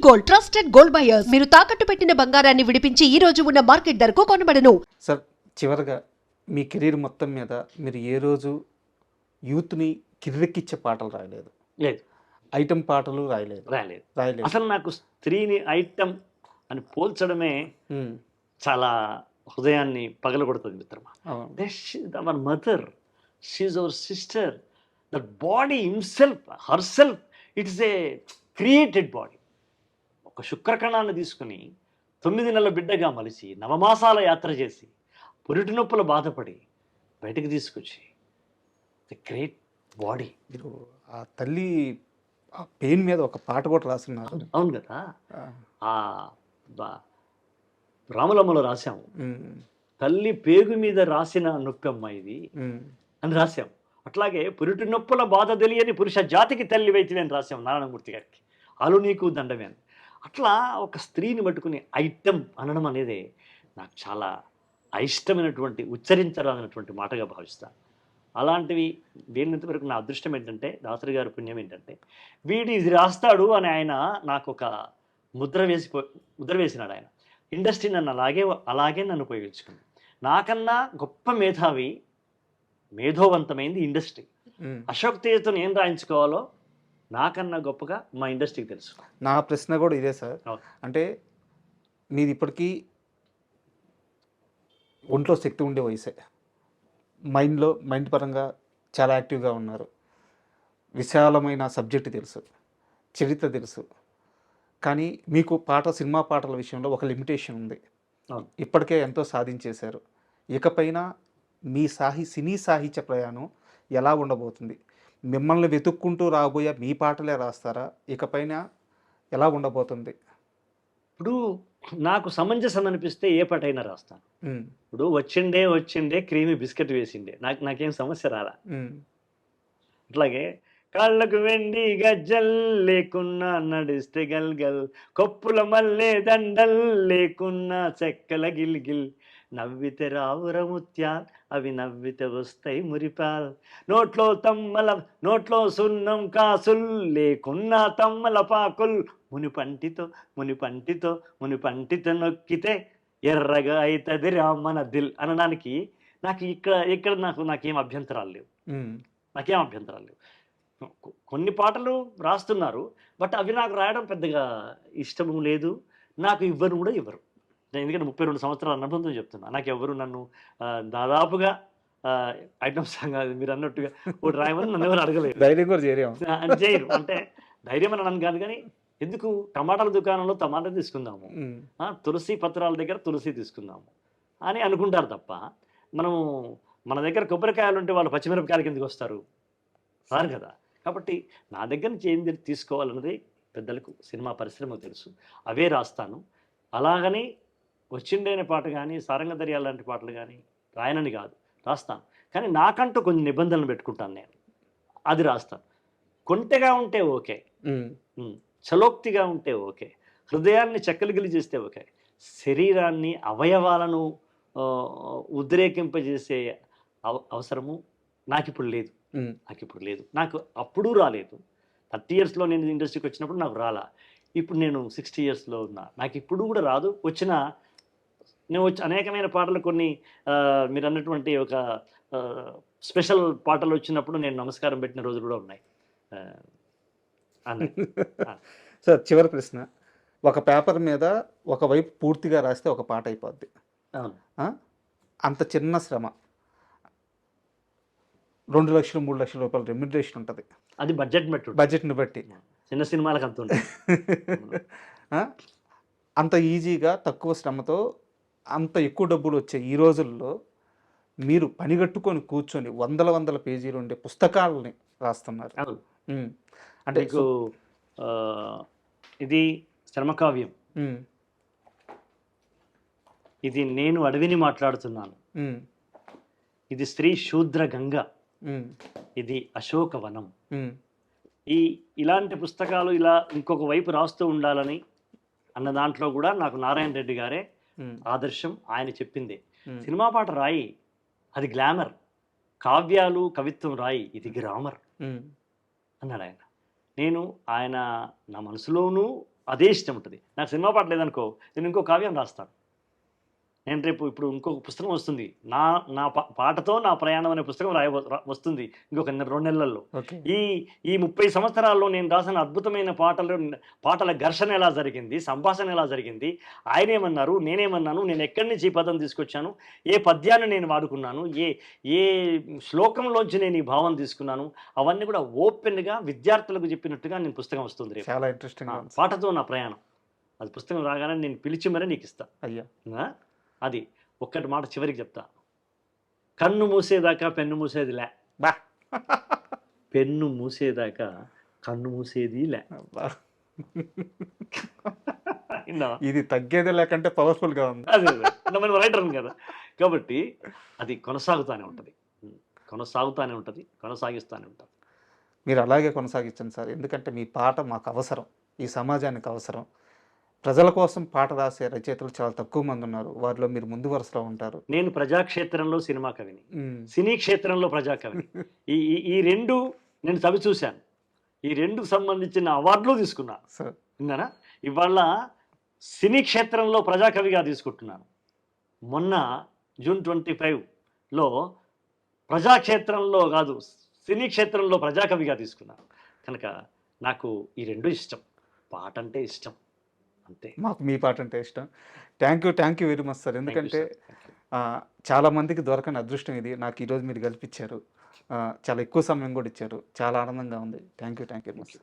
Gold, trusted gold buyers. మీరు తాకట్టు పెట్టిన బంగారాన్ని విడిపించి ఈ రోజు ఉన్న మార్కెట్ ధరకు కొనబడను. సార్, చివరగా మీ కెరీర్ మొత్తం మీద మీరు ఏ రోజు యూత్ని కిర్రెక్కిచ్చే పాటలు రాయలేదు, లేదు, ఐటమ్ పాటలు రాయలేదు రాయలేదు. అసలు నాకు స్త్రీని ఐటమ్ అని పోల్చడమే చాలా హృదయాన్ని పగలగొడుతుంది మిత్రమా. Our mother, she our sister, that body herself, it is a created body. ఒక శుక్రకణాన్ని తీసుకుని 9 నెలల బిడ్డగా మలిచి నవమాసాల యాత్ర చేసి పురిటి నొప్పులు బాధపడి బయటకు తీసుకొచ్చి గ్రేట్ బాడీ. మీరు ఆ తల్లి ఆ పెయిన్ మీద ఒక పాట కూడా రాస్తున్నారు. అవును కదా, రాములమ్మలో రాశాము, తల్లి పేగు మీద రాసిన నొప్పమ్మ ఇది అని రాశాము. అట్లాగే పురిటి నొప్పుల బాధ తెలియని పురుష జాతికి తల్లి వైద్యమే అని రాశాము నారాయణమూర్తి గారికి. అలు నీకు దండమే అని. అట్లా ఒక స్త్రీని పట్టుకుని ఐటమ్ అనడం అనేది నాకు చాలా అయిష్టమైనటువంటి, ఉచ్చరించరానటువంటి మాటగా భావిస్తాను. అలాంటివి వీళ్ళంత వరకు నా అదృష్టం ఏంటంటే, దాసరి గారి పుణ్యం ఏంటంటే, వీడు ఇది రాస్తాడు అని ఆయన నాకు ఒక ముద్ర వేసినాడు. ఆయన ఇండస్ట్రీ నన్ను అలాగే నన్ను ఉపయోగించుకుంది. నాకన్నా గొప్ప మేధోవంతమైంది ఇండస్ట్రీ. అశోక్ తేజతో ఏం రాయించుకోవాలో నాకన్నా గొప్పగా మా ఇండస్ట్రీకి తెలుసు. నా ప్రశ్న కూడా ఇదే సార్. అంటే మీది ఇప్పటికీ ఒంట్లో శక్తి ఉండే వయసే, మైండ్ పరంగా చాలా యాక్టివ్గా ఉన్నారు, విశాలమైన సబ్జెక్టు తెలుసు, చరిత్ర తెలుసు. కానీ మీకు సినిమా పాటల విషయంలో ఒక లిమిటేషన్ ఉంది. ఇప్పటికే ఎంతో సాధించేశారు. ఇకపైన మీ సినీ సాహిత్య ప్రయాణం ఎలా ఉండబోతుంది? మిమ్మల్ని వెతుక్కుంటూ రాబోయే మీ పాటలే రాస్తారా? ఇకపైన ఎలా ఉండబోతుంది? ఇప్పుడు నాకు సమంజసం అనిపిస్తే ఏ పాట అయినా రాస్తాను. ఇప్పుడు వచ్చిండే క్రీమీ బిస్కెట్ వేసిండే నాకేం సమస్య రాలా. అట్లాగే కాళ్ళకు వెండి గజ్జల్ లేకున్నా నడిస్తే గల్గల్, కొప్పుల మల్లె దండల్ లేకున్నా చెక్కల గిల్గిల్, నవ్వితే రావుర ముత్యాల్ అవి నవ్వితే వస్తాయి మురిపాల్, నోట్లో సున్నం కాసుల్ లేకున్నా తమ్మల పాకుల్, మునిపంటితో నొక్కితే ఎర్రగా అవుతుంది రామన దిల్ అనడానికి ఇక్కడ నాకేం అభ్యంతరాలు లేవు. కొన్ని పాటలు రాస్తున్నారు, బట్ అవి నాకు రాయడం పెద్దగా ఇష్టము లేదు. నాకు ఇవ్వరు. ఎందుకంటే 32 సంవత్సరాల అనుబంధం చెప్తున్నా. నాకు ఎవరు నన్ను దాదాపుగా ఐటమ్ సాంగ్ మీరు అన్నట్టుగా ఒకటి రాయమని నన్ను ఎవరు అడగలేదు. ధైర్యం కూడా చేయరు. అంటే ధైర్యం అని నన్ను కాదు, కానీ ఎందుకు టమాటాల దుకాణంలో టమాటా తీసుకుందాము, తులసి పత్రాల దగ్గర తులసి తీసుకుందాము అని అనుకుంటారు తప్ప, మన దగ్గర కొబ్బరికాయలు ఉంటే వాళ్ళు పచ్చిమిరపకాయల కిందకి వస్తారు రారు కదా. కాబట్టి నా దగ్గర నుంచి ఏం తీసుకోవాలన్నది పెద్దలకు, సినిమా పరిశ్రమకు తెలుసు. అవే రాస్తాను. అలాగని వచ్చిండేనే పాట కానీ, సారంగధర్యాలు లాంటి పాటలు కానీ రాయనని కాదు, రాస్తాను. కానీ నాకంటూ కొన్ని నిబంధనలు పెట్టుకుంటాను నేను, అది రాస్తాను. కొంటెగా ఉంటే ఓకే, చలోక్తిగా ఉంటే ఓకే, హృదయాన్ని చెక్కలుగిలి చేస్తే ఓకే, శరీరాన్ని అవయవాలను ఉద్రేకింపజేసే అవసరము నాకిప్పుడు లేదు. నాకు అప్పుడు రాలేదు. 30 yearsలో నేను ఇండస్ట్రీకి వచ్చినప్పుడు నాకు రాలా. ఇప్పుడు నేను 60 yearsలో ఉన్నా, నాకు ఇప్పుడు కూడా రాదు. నేను అనేకమైన పాటలు, కొన్ని మీరు అన్నటువంటి ఒక స్పెషల్ పాటలు వచ్చినప్పుడు నేను నమస్కారం పెట్టిన రోజులు కూడా ఉన్నాయి. సార్, చివరి ప్రశ్న. ఒక పేపర్ మీద ఒకవైపు పూర్తిగా రాస్తే ఒక పాట అయిపోద్ది. అంత చిన్న శ్రమ 2 లక్షలు 3 లక్షల రూపాయల రెమ్యునరేషన్ ఉంటుంది. అది బడ్జెట్ని బట్టి చిన్న సినిమాలకు అంత ఉంటుంది. అంత ఈజీగా తక్కువ శ్రమతో అంత ఎక్కువ డబ్బులు వచ్చే ఈ రోజుల్లో మీరు పనిగట్టుకొని కూర్చొని వందల పేజీలు ఉండే పుస్తకాలని రాస్తున్నారు. అంటే ఇది శ్రమకావ్యం. ఇది నేను అడవిని మాట్లాడుతున్నాను. ఇది స్త్రీ శూద్ర గంగ. ఇది అశోకవనం. ఇలాంటి పుస్తకాలు ఇలా ఇంకొక వైపు రాస్తూ ఉండాలని అన్న దాంట్లో కూడా నాకు నారాయణ రెడ్డి గారే ఆదర్శం. ఆయన చెప్పిందే, సినిమా పాట రాయి, అది గ్లామర్, కావ్యాలు కవిత్వం రాయి, ఇది గ్రామర్ అన్నాడు ఆయన. ఆయన నా మనసులోనూ అదే ఇష్టం ఉంటుంది. నాకు సినిమా పాట లేదనుకో, నేను ఇంకో కావ్యం రాస్తాను. నేను రేపు ఇప్పుడు ఇంకొక పుస్తకం వస్తుంది, నా నా పాటతో నా ప్రయాణం అనే పుస్తకం వస్తుంది ఇంకొక 2 నెలల్లో. ఓకే. ఈ 30 సంవత్సరాల్లో నేను రాసిన అద్భుతమైన పాటల ఘర్షణ ఎలా జరిగింది, సంభాషణ ఎలా జరిగింది, ఆయనేమన్నారు, నేనేమన్నాను, నేను ఎక్కడి నుంచి ఈ పదం తీసుకొచ్చాను, ఏ పద్యాన్ని నేను వాడుకున్నాను, ఏ శ్లోకంలోంచి నేను ఈ భావం తీసుకున్నాను, అవన్నీ కూడా ఓపెన్గా విద్యార్థులకు చెప్పినట్టుగా నేను పుస్తకం వస్తుంది రేపు. చాలా ఇంట్రెస్టింగ్. పాటతో నా ప్రయాణం, అది పుస్తకం రాగానే నేను పిలిచి మరీ నీకు ఇస్తా. అయ్యా అది ఒక్కటి మాట చివరికి చెప్తా. కన్ను మూసేదాకా పెన్ను మూసేదిలే, బా. పెన్ను మూసేదాకా కన్ను మూసేది లే. ఇది తగ్గేది లేకంటే పవర్ఫుల్ గా ఉంది. అదే మనం రైటర్ కదా, కాబట్టి అది కొనసాగుతూనే ఉంటుంది, కొనసాగిస్తూనే ఉంటుంది. మీరు అలాగే కొనసాగించండి సార్, ఎందుకంటే మీ పాట మాకు అవసరం, ఈ సమాజానికి అవసరం. ప్రజల కోసం పాట రాసే రచయితలు చాలా తక్కువ మంది ఉన్నారు, వారిలో మీరు ముందు వరుసలో ఉంటారు. నేను ప్రజాక్షేత్రంలో సినిమా కవిని, సినీ క్షేత్రంలో ప్రజాకవిని. ఈ రెండు నేను చవి చూశాను, ఈ రెండుకు సంబంధించిన అవార్డులు తీసుకున్నా. విన్నారా? ఇవాళ సినీ క్షేత్రంలో ప్రజాకవిగా తీసుకుంటున్నాను. మొన్న జూన్ 25లో ప్రజాక్షేత్రంలో కాదు, సినీ క్షేత్రంలో ప్రజాకవిగా తీసుకున్నాను. కనుక నాకు ఈ రెండు ఇష్టం, పాట అంటే ఇష్టం అంతే. మాకు మీ పాట అంటే ఇష్టం. Thank you very much sir, ఎందుకంటే చాలామందికి దొరకని అదృష్టం ఇది, నాకు ఈరోజు మీరు కల్పించారు. చాలా ఎక్కువ సమయం కూడా ఇచ్చారు, చాలా ఆనందంగా ఉంది. Thank you very much.